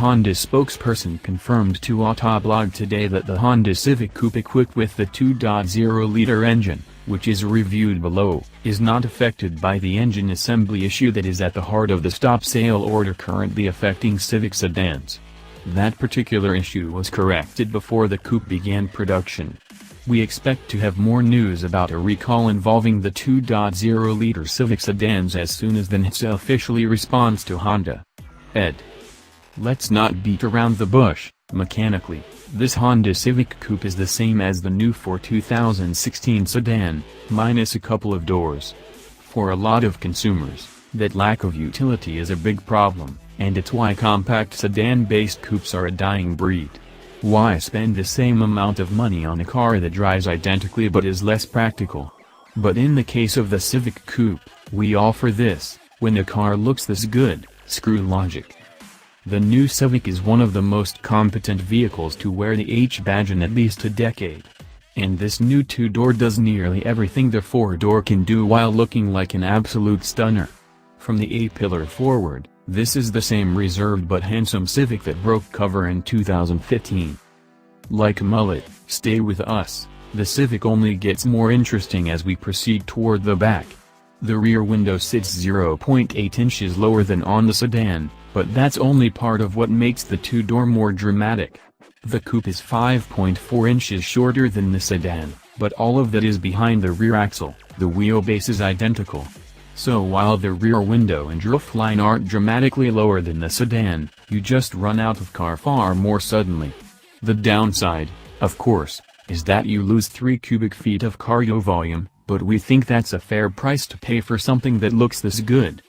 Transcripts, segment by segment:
Honda spokesperson confirmed to Autoblog today that the Honda Civic Coupe equipped with the 2.0-liter engine, which is reviewed below, is not affected by the engine assembly issue that is at the heart of the stop sale order currently affecting Civic sedans. That particular issue was corrected before the coupe began production. We expect to have more news about a recall involving the 2.0-liter Civic sedans as soon as the NHTSA officially responds to Honda. Let's not beat around the bush. Mechanically, this Honda Civic Coupe is the same as the new 2016 sedan, minus a couple of doors. For a lot of consumers, that lack of utility is a big problem, and it's why compact sedan-based coupes are a dying breed. Why spend the same amount of money on a car that drives identically but is less practical? But in the case of the Civic Coupe, we offer this: when a car looks this good, screw logic. The new Civic is one of the most competent vehicles to wear the H badge in at least a decade. And this new two-door does nearly everything the four-door can do while looking like an absolute stunner. From the A-pillar forward, this is the same reserved but handsome Civic that broke cover in 2015. Like a mullet, stay with us, the Civic only gets more interesting as we proceed toward the back. The rear window sits 0.8 inches lower than on the sedan, but that's only part of what makes the two-door more dramatic. The coupe is 5.4 inches shorter than the sedan, but all of that is behind the rear axle. The wheelbase is identical. So while the rear window and roofline aren't dramatically lower than the sedan, you just run out of car far more suddenly. The downside, of course, is that you lose 3 cubic feet of cargo volume, but we think that's a fair price to pay for something that looks this good.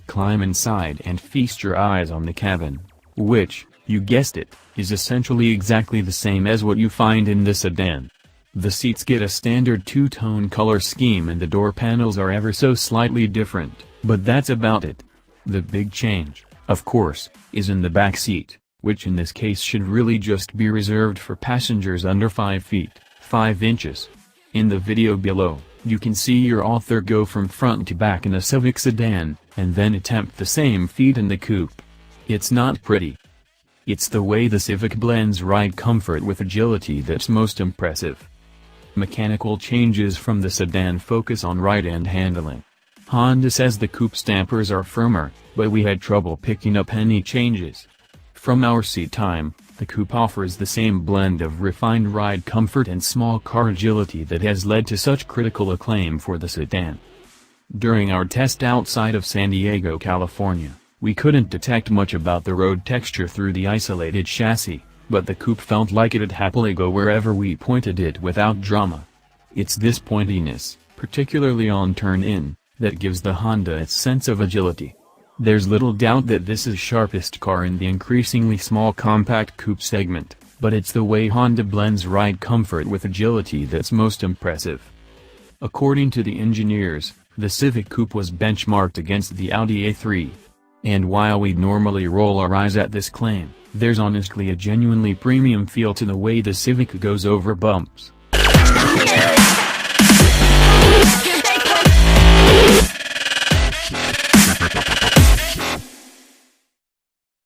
Climb inside and feast your eyes on the cabin, which, you guessed it, is essentially exactly the same as what you find in the sedan. The seats get a standard two-tone color scheme and the door panels are ever so slightly different, but that's about it. The big change, of course, is in the back seat, which in this case should really just be reserved for passengers under 5 feet, 5 inches. In the video below, you can see your author go from front to back in a Civic sedan, and then attempt the same feat in the coupe. It's not pretty. It's the way the Civic blends ride comfort with agility that's most impressive. Mechanical changes from the sedan focus on ride and handling. Honda says the coupe's dampers are firmer, but we had trouble picking up any changes. From our seat time, the coupe offers the same blend of refined ride comfort and small car agility that has led to such critical acclaim for the sedan. During our test outside of San Diego, California, we couldn't detect much about the road texture through the isolated chassis, but the coupe felt like it'd happily go wherever we pointed it without drama. It's this pointiness, particularly on turn-in, that gives the Honda its sense of agility. There's little doubt that this is sharpest car in the increasingly small compact coupe segment, but it's the way Honda blends ride comfort with agility that's most impressive. According to the engineers, the Civic Coupe was benchmarked against the Audi A3. And while we'd normally roll our eyes at this claim, there's honestly a genuinely premium feel to the way the Civic goes over bumps.